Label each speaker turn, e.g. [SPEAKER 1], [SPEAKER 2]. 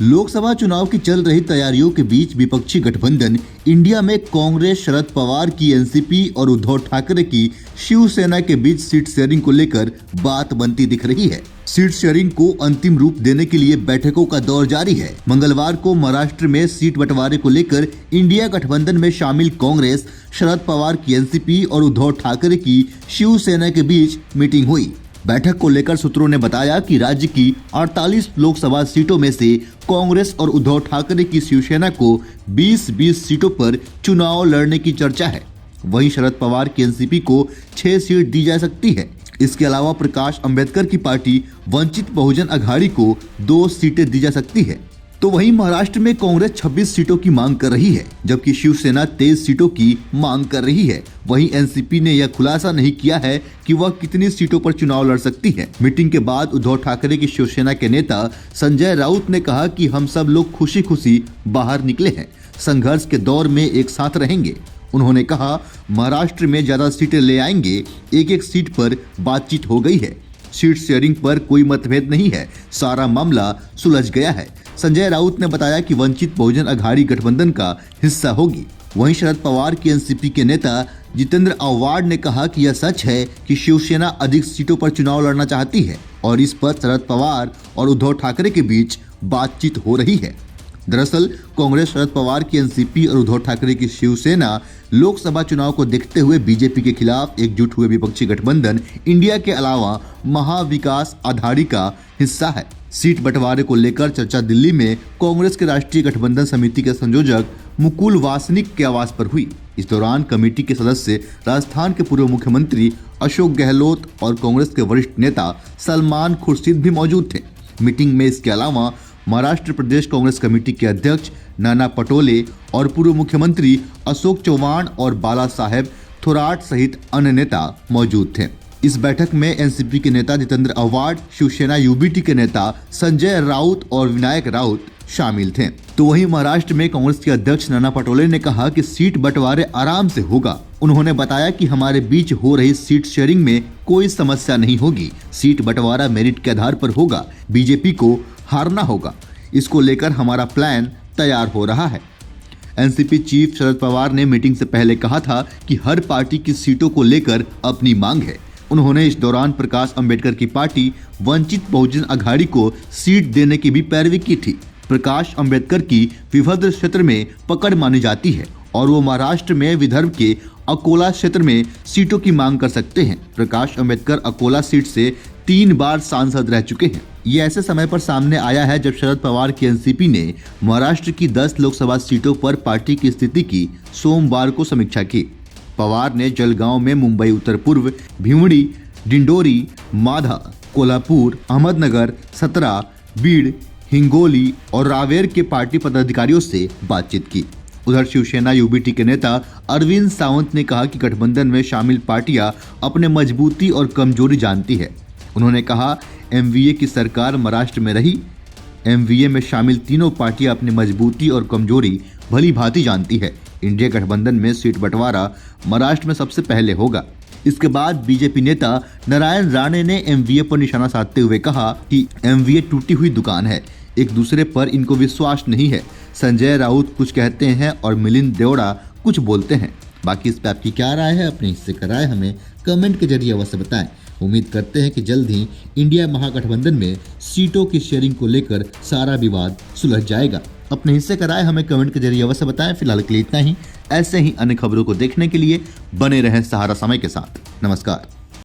[SPEAKER 1] लोकसभा चुनाव की चल रही तैयारियों के बीच विपक्षी गठबंधन इंडिया में कांग्रेस, शरद पवार की एनसीपी और उद्धव ठाकरे की शिवसेना के बीच सीट शेयरिंग को लेकर बात बनती दिख रही है। सीट शेयरिंग को अंतिम रूप देने के लिए बैठकों का दौर जारी है। मंगलवार को महाराष्ट्र में सीट बंटवारे को लेकर इंडिया गठबंधन में शामिल कांग्रेस, शरद पवार की एनसीपी और उद्धव ठाकरे की शिवसेना के बीच मीटिंग हुई। बैठक को लेकर सूत्रों ने बताया कि राज्य की 48 लोकसभा सीटों में से कांग्रेस और उद्धव ठाकरे की शिवसेना को 20-20 सीटों पर चुनाव लड़ने की चर्चा है। वहीं शरद पवार की एनसीपी को 6 सीट दी जा सकती है। इसके अलावा प्रकाश अंबेडकर की पार्टी वंचित बहुजन अघाड़ी को 2 सीटें दी जा सकती है। तो वहीं महाराष्ट्र में कांग्रेस 26 सीटों की मांग कर रही है, जबकि शिवसेना 23 सीटों की मांग कर रही है। वहीं एनसीपी ने यह खुलासा नहीं किया है कि वह कितनी सीटों पर चुनाव लड़ सकती है। मीटिंग के बाद उद्धव ठाकरे की शिवसेना के नेता संजय राउत ने कहा कि हम सब लोग खुशी खुशी बाहर निकले हैं, संघर्ष के दौर में एक साथ रहेंगे। उन्होंने कहा, महाराष्ट्र में ज्यादा सीटें ले आएंगे, एक सीट पर बातचीत हो गई है, सीट शेयरिंग पर कोई मतभेद नहीं है, सारा मामला सुलझ गया है। संजय राउत ने बताया कि वंचित बहुजन अघाड़ी गठबंधन का हिस्सा होगी। वहीं शरद पवार की एनसीपी के नेता जितेंद्र आव्हाड ने कहा कि यह सच है कि शिवसेना अधिक सीटों पर चुनाव लड़ना चाहती है और इस पर शरद पवार और उद्धव ठाकरे के बीच बातचीत हो रही है। दरअसल कांग्रेस, शरद पवार की एनसीपी और उद्धव ठाकरे की शिवसेना लोकसभा चुनाव को देखते हुए बीजेपी के खिलाफ एकजुट हुए विपक्षी गठबंधन इंडिया के अलावा महाविकास आघाड़ी का हिस्सा है। सीट बंटवारे को लेकर चर्चा दिल्ली में कांग्रेस के राष्ट्रीय गठबंधन समिति के संयोजक मुकुल वासनिक के आवास पर हुई। इस दौरान कमेटी के सदस्य राजस्थान के पूर्व मुख्यमंत्री अशोक गहलोत और कांग्रेस के वरिष्ठ नेता सलमान खुर्शीद भी मौजूद थे। मीटिंग में इसके अलावा महाराष्ट्र प्रदेश कांग्रेस कमेटी के अध्यक्ष नाना पटोले और पूर्व मुख्यमंत्री अशोक चव्हाण और बाला साहेब थोराट सहित अन्य नेता मौजूद थे। इस बैठक में एनसीपी के नेता जितेंद्र आव्हाड, शिवसेना यूबीटी के नेता संजय राउत और विनायक राउत शामिल थे। तो वहीं महाराष्ट्र में कांग्रेस के अध्यक्ष नाना पटोले ने कहा कि सीट बंटवारे आराम से होगा। उन्होंने बताया कि हमारे बीच हो रही सीट शेयरिंग में कोई समस्या नहीं होगी, सीट बंटवारा मेरिट के आधार पर होगा, बीजेपी को हारना होगा, इसको लेकर हमारा प्लान तैयार हो रहा है। एनसीपी चीफ शरद पवार ने मीटिंग से पहले कहा था कि हर पार्टी की सीटों को लेकर अपनी मांग है। उन्होंने इस दौरान प्रकाश अंबेडकर की पार्टी वंचित बहुजन अघाड़ी को सीट देने की भी पैरवी की थी। प्रकाश अंबेडकर की विभद्र क्षेत्र में पकड़ मानी जाती है और वो महाराष्ट्र में विदर्भ के अकोला क्षेत्र में सीटों की मांग कर सकते हैं। प्रकाश अंबेडकर अकोला सीट से 3 बार सांसद रह चुके हैं। ये ऐसे समय पर सामने आया है जब शरद पवार की एनसीपी ने महाराष्ट्र की 10 लोकसभा सीटों पर पार्टी की स्थिति की सोमवार को समीक्षा की। पवार ने जलगांव में मुंबई उत्तर पूर्व, भिवंडी, डिंडोरी, माधा, कोल्हापुर, अहमदनगर, सतरा, बीड़, हिंगोली और रावेर के पार्टी पदाधिकारियों से बातचीत की। उधर शिवसेना यूबीटी के नेता अरविंद सावंत ने कहा कि गठबंधन में शामिल पार्टियां अपने मजबूती और कमजोरी जानती है। उन्होंने कहा, एमवीए की सरकार महाराष्ट्र में रही, एमवीए में शामिल तीनों पार्टियां अपनी मजबूती और कमजोरी भली भांति जानती है। इंडिया गठबंधन में सीट बंटवारा महाराष्ट्र में सबसे पहले होगा। इसके बाद बीजेपी नेता नारायण राणे ने एमवीए पर निशाना साधते हुए कहा कि एमवीए टूटी हुई दुकान है, एक दूसरे पर इनको विश्वास नहीं है। संजय राउत कुछ कहते हैं और मिलिंद देवड़ा कुछ बोलते हैं। बाकी इस पर आपकी क्या राय है, अपने हिस्से का राय हमें कमेंट के जरिए अवश्य बताएं। उम्मीद करते हैं कि जल्द ही इंडिया महागठबंधन में सीटों की शेयरिंग को लेकर सारा विवाद सुलझ जाएगा। अपने हिस्से का राय हमें कमेंट के जरिए अवश्य बताएं। फिलहाल के लिए इतना ही। ऐसे ही अन्य खबरों को देखने के लिए बने रहें सहारा समय के साथ। नमस्कार।